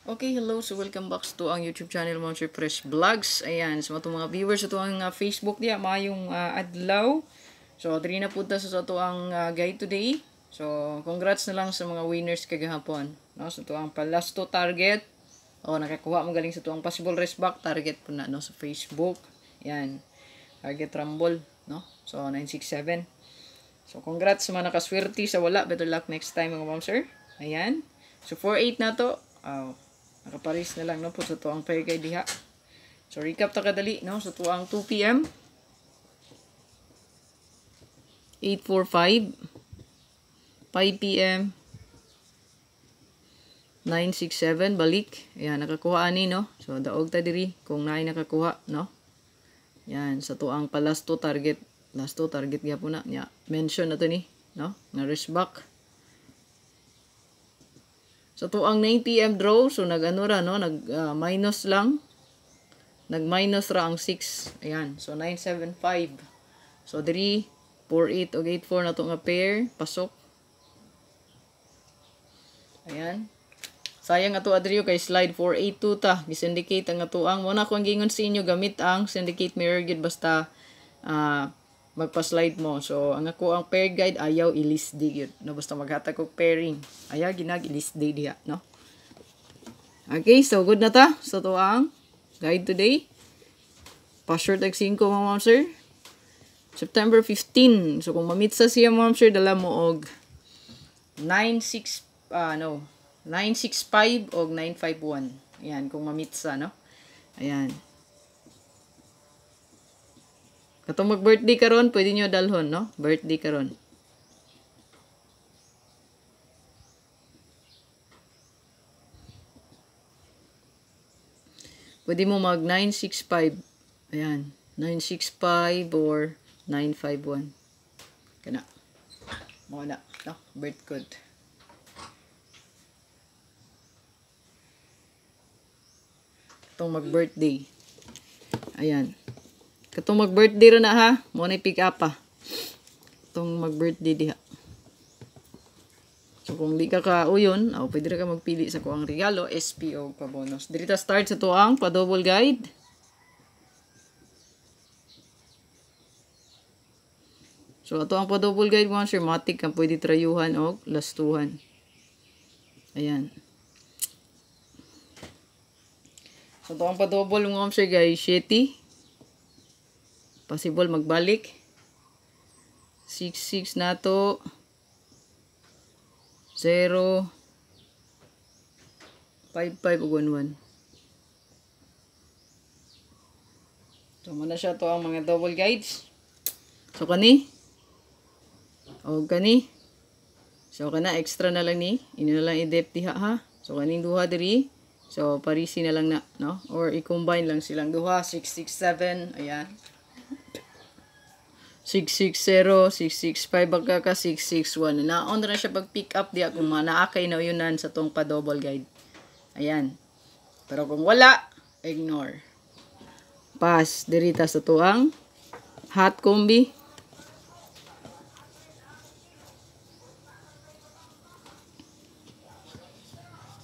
Okay, hello. So, welcome back to ang YouTube channel Monster Fresh Vlogs. Ayan, sa mga viewers ito ang Facebook niya, mayong adlaw. So, diri na punta sa ito ang guide today. So, congrats na lang sa mga winners kagahapon. No? So, ito ang palasto target. O, nakakuha mo galing sa ito ang possible race back target po na no? Sa Facebook. Ayan, target rumble. No? So, 967. So, congrats sa mga nakaswerte sa wala. Better luck next time mga monster. Ayan. So, 4-8 na to. Nakaparis na lang no po sa tuang pair kay diha. So recap ta kadali no sa tuang 2 PM 845 5 PM 967 balik. Ayan nakakuha ani no. So daog ta diri kung naay nakakuha no. Yan sa tuang palasto target. Lasto target gyapon na nya. Mention na to ni no na risk back. So, to ang 9 PM draw, so nag-ano ra, no? Nag-minus lang. Nag-minus ra ang 6. Ayan, so 975. So, 3, 4, 8, o 8, 4 na to nga pair. Pasok. Ayan. Sayang ato adriyo kay slide 482 ta. Gi-syndicate ang ato ang. Muna ko ang gingon sa inyo, gamit ang syndicate mirror gid basta magpa-slide mo. So, ang ako ang pair guide, ayaw i-list di yun. No, basta maghatag ko pairing. Ayaw ginag-i-list di diya, no? Okay, so good na ta. So, to ang guide today. Pa-short tag 5, mga ma'am sir. September 15. So, kung mamitsa siya, ma'am sir, dala mo og 965 og 951. Ayan, kung mamitsa, no? Ayan. Katong mag-birthday karon, pwede nyo dalhon, no? Birthday karon. Pwede mo mag 965. Ayan, 965 or 951. Kana. Mo na, no? Birth code. Katong mag-birthday. Ayan. Katong mag-birthday rin na ha. Mo na pick up pa. Katong mag-birthday diha. So kung di ka kauyon, pwede rin ka magpili sa kuang regalo, SPO pa bonus. Dito start sa tuang pa-double guide. So ato ang pa-double guide mo, matic kang pwede trayuhan o lastuhan. Ayan. So ito ang pa-double mo guys, Shetty. Possible magbalik. 66 na to. 0. 55 ug 11. So muna siya to ang mga double guides. So kani. O kani. So kana extra na lang ni. Ini na lang i-depth diha ha. So kaning duha diri. So parisi na lang na, no? Or i-combine lang silang duha, 667. Ayan. 660, 665 ka 661. Naon na siya pag pick up diya kung naakay na yunan sa tong pa-double guide. Ayan. Pero kung wala, ignore. Pass dirita sa tuang hot combi.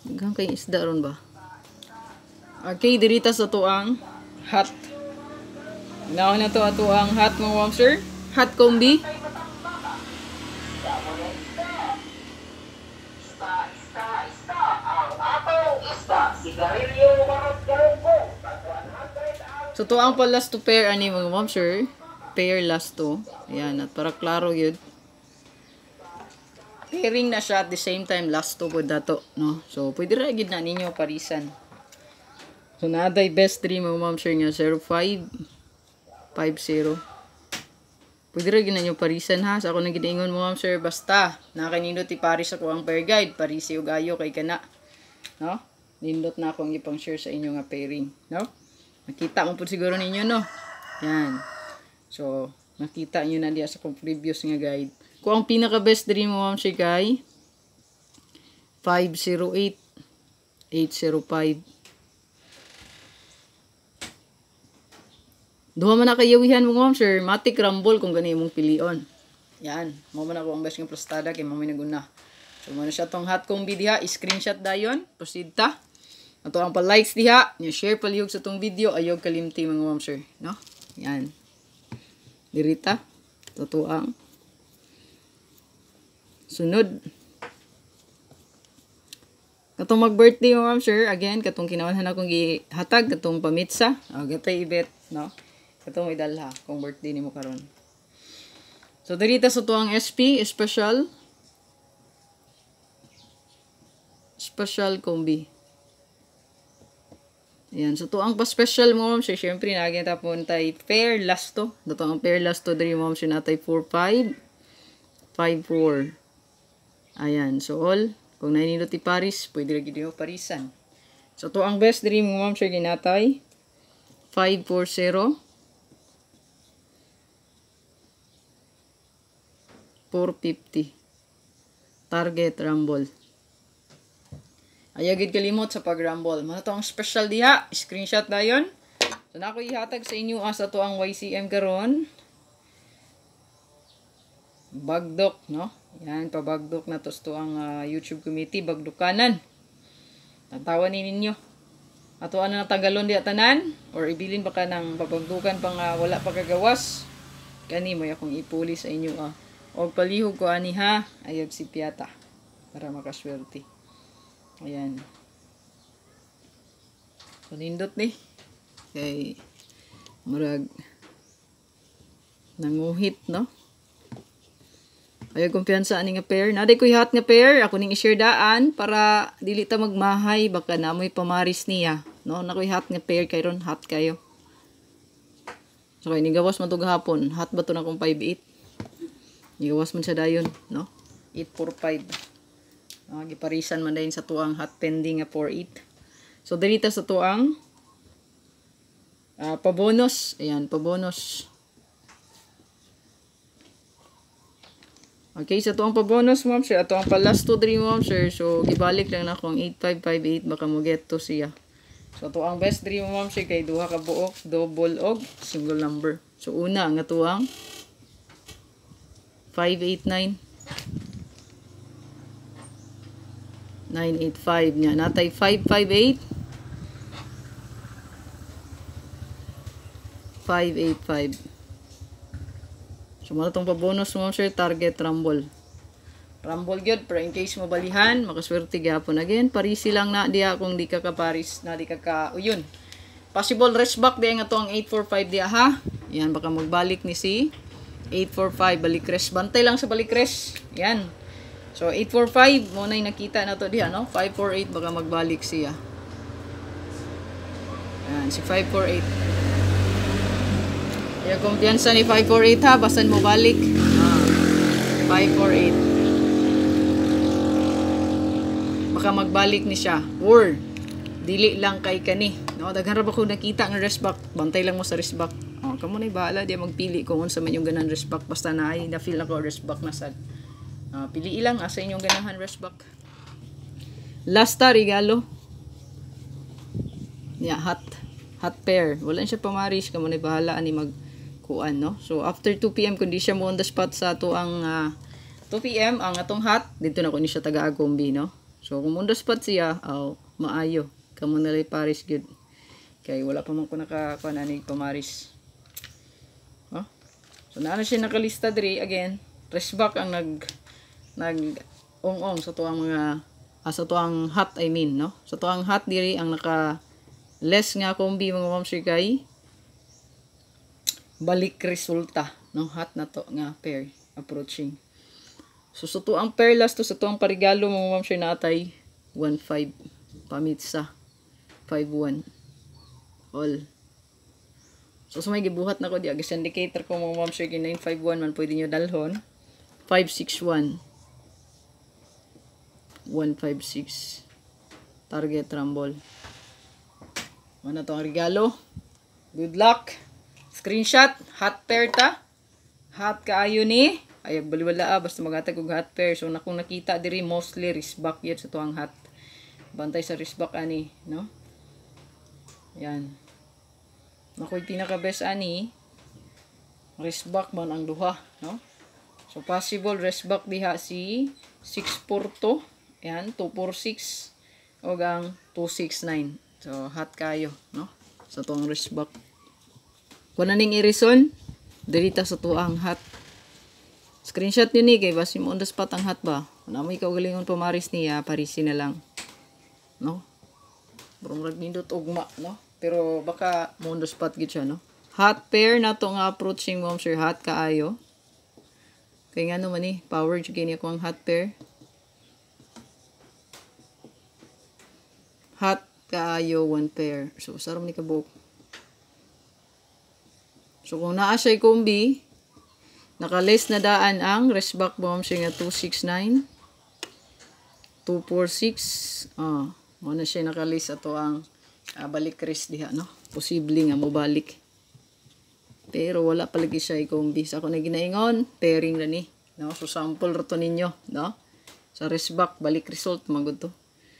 Hanggang kay isda ron ba? Okay, dirita sa tuang hot. Naon na to ato ang hot mga wamser. Hot combi. So to ang pa last to pair ani mga wamser. Pair last to. Ayan, at para klaro yun. Pairing na siya at the same time last to po dato, no? So pwede ra gid na ninyo parisan. So naaday best 3 mga wamser nga 0550. Pwede rin ginanyo parisan ha. Sa ako nang ginaingon mo sir. Basta. Nakanindot iparis ako ang pair guide. Parisi o gayo kay kana. No? Nindot na akong ipang share sa inyo nga pairing. No? Nakita mo po siguro ninyo no? Yan. So, nakita nyo na diya sa kong previous nga guide. Kung ang pinaka best dream mo sir kay 508 805. Duha man na kayawihan mo ma'am sir, matic rumble kung gani mong pilion. Yan, mo man ako ang best nga prostada kay mo may naguna. So mo na siya tong hot combi diha, screenshot dayon, proceed ta. Ato ang pa-likes diha, nya share palihog sa tong video, ayog kalimti mga ma'am sir, no? Yan. Dirita. Tatuang. Sunod. Katong mag-birthday mo ma'am sir, again, katong kinawanhan akong gihatag, katong pamitsa, gatay ibet, no? Katong idalha, kung birthday ni mo karon. So, dirita sa tuang SP, special combi. Ayan, so tuang pa-special mo ma'am sir, syempre naging tapon tay pair last to. Dato ang pair last to, diri mo ma'am sir natay 4-5, 5-4. Ayan, so all. Kung nainindot ti Paris, pwede lagi din parisan. So, to ang best dream mo, ma'am sir, ginatay. 540. 450. Target rumble. Ayagid kalimot sa pag-rumble. Ano to ang special diha? Screenshot na yun. So, na ako ihatag sa inyo sa to ang YCM karon. Bagdok, no? Yan, pabagdok na to ang YouTube committee, bagdukanan. Tatawan ninyo. Ato ano natanggalon di tanan or ibilin pa ka ng pabagdukan pang wala pa kagawas. Kani mo akong ipuli sa inyo Og palihog ko ani ha, ayog si Piata para makaswerte. Ayan. So nindot ni. Kay murag nanguhit, no? Ay kumpiyansa ani nga pair. Naday ko ihat nga pair, ako ning i-share daan para dili ta magmahay baka namoy pamaris niya, no? Nako ihat nga pair kay ron hot kayo. So kay nigawas man to gahapon, hot ba to na kung 5-8. Nigawas man siya dayon, no? 8-4-5. Giparisan man dayon sa tuang hot pending nga 4-8. So dirita sa tuang pa-bonus. Ayan, pa-bonus. Okay, so ito ang pa-bonus ma'am sir. Ito ang pa-last 2-3 ma'am sir. So, gibalik lang na akong 8558. Baka mo get to siya. So, ito ang best dream ma'am sir. Kay duha ka buok, double og single number. So, una, ang ito ang 589. 985 niya. Natay 558. 585. So, mga itong pa-bonus mo, sir, target rumble. Rumble gyud para in case mo balihan, makaswerte gyapon. Again, parisi lang na diya kung di ka kaparis, na di ka uyun. Possible rest back diya nga to ang 845 diya ha. Yan, baka magbalik ni si 845, balik rest. Bantay lang sa balik rest. Yan. So, 845, mo na yung nakita na to diya, no? 548, baka magbalik siya. Yan, si 548. Yung kumpiyansa ni 548 ha, basan mo balik. 548. Baka magbalik ni siya. Or, dili lang kay kani. No, daghan ra ba ko nakita ng rest back. Bantay lang mo sa rest back. Kamo na bahala, di magpili kung unsa man yung ganan rest back. Basta na ay na-feel ako rest back na sad. Pili lang asa inyong ganahan rest back. Last regalo. Yeah, hot pair. Wala siya pamaris, kamo na bahala ani mag kuan, no? So after 2 PM kundi siya mo on the spot sa ato ang 2 PM ang atong hot dito na ko ni siya taga-Agombi, no? So kung on the spot siya, maayo kamo na lay Paris good. Kay wala pa man ko nakakuan ani pamaris. So naano siya nakalista diri again. Restback ang nag ong sa tuang mga sa tuang hot I mean, no? Sa tuang hot diri ang naka less nga kombi mga ma'am sir kay balik resulta ng hot na to nga pair approaching. So sa tuang pair last to sa tuang parigalo mga ma'am sir natay 1-5 pamitsa 5-1 all. So sa may gibuhat na ko di agis indicator ko mga ma'am sir 951 man pwede nyo dalhon 561 156 target rumble. Ano to ang regalo? Good luck. Screenshot, hot pair ta. Hot kaayo ni. Ay baliwala basta magatag og hot pair. So nakong nakita diri mostly wristback yet sa tuang hot. Bantay sa wristback ani, no? Yan. Nakoy pinaka best ani. Wristback man ang duha, no? So possible wristback diha si 642. Yan, 246. o ang 269. So hot kayo, no? Sa tuang wristband. Kung naning irison, dirita sa tuang hot. Screenshot nyo ni, kay basi mo on the spot ang hot ba? Kung namoy kaugalingon pamaris niya, parisi na lang. No? Burong ragnindot ugma, no? Pero baka mo on the spot gid siya, no? Hot pair na to nga approaching mom sir, hot kaayo. Kaya nga naman eh, power jud kini ako ang hot pair. Hot kaayo, one pair. So, sarap ni kabuk. So, kung naa siya'y kombi, naka-list na daan ang wristback bomb siya nga 269, 246. Mo na siya naka-list ato ang balik kris diha, no? Posible nga mo balik. Pero wala palagi siya i-kombi. Sa ako na ginaingon, pairing na ni. No? So, sample rato ninyo. No? Sa wristback, balik result, magod to.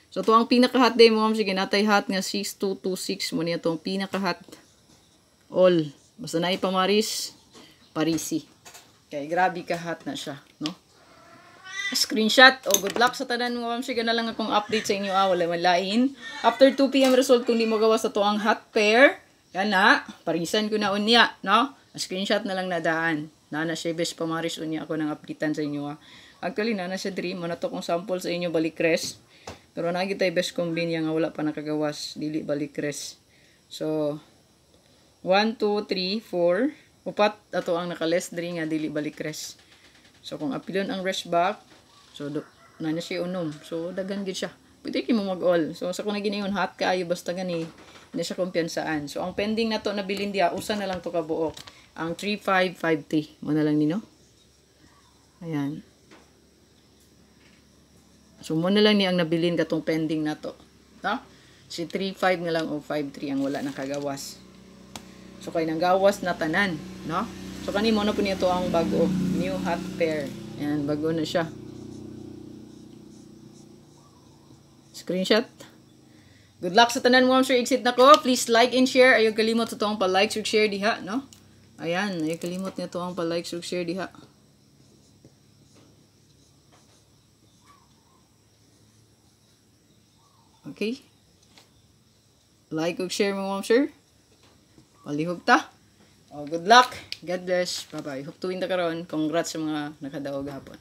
So, ito ang pinaka-hot day mo, sige, natay hot nga 6226 mo niya itong pinaka-hot. All. Basta na ipamaris, parisi. Kaya, grabe ka-hot na siya, no? Screenshot. Good luck sa tanan mo, sige na lang akong update sa inyo, wala malain. After 2 p.m. result, kung di mo gawa sa ito ang hot pair, yan na, parisan ko na unya, no? Screenshot na lang na daan. Na siya best pamaris unya ako ng updatean sa inyo, ha? Actually, na siya dream. Ano to kung sample sa inyo, balik res. Pero nakita yung best combine nga wala pa nakagawas. Dili balik res. So, 1, 2, 3, 4. Upat ato ang nakales diri nga dili balik res. So, kung apilon ang rest back, so, na siya unom. So, dagan gid siya. Pwede kayo mo mag-all. So, sa kung naginayon hot kaayo, basta gani, hindi siya kumpiyansaan. So, ang pending na to na bilin diya, usa na lang to kabuok. Ang 3553. Mo na lang nino. Ayan. So, mo na lang ni ang nabilin katong pending na to. No? Si 3.5 nga lang o 5.3 ang wala nakagawas. So, kay nang gawas na tanan. No? So, kani mo na po niya to ang bago. New hot pair. Ayan, bago na siya. Screenshot. Good luck sa tanan mo, sir. Exit na ko. Please like and share. Ayaw kalimot sa to ang pa-like, share diha. No? Ayan, ayaw kalimot niya to ang pa-like, share diha. Okay? Like ug share mo, ma'am sir. Palihog ta. Good luck. God bless. Bye-bye. Hope to win ta karon. Congrats sa mga nakadaog hapon.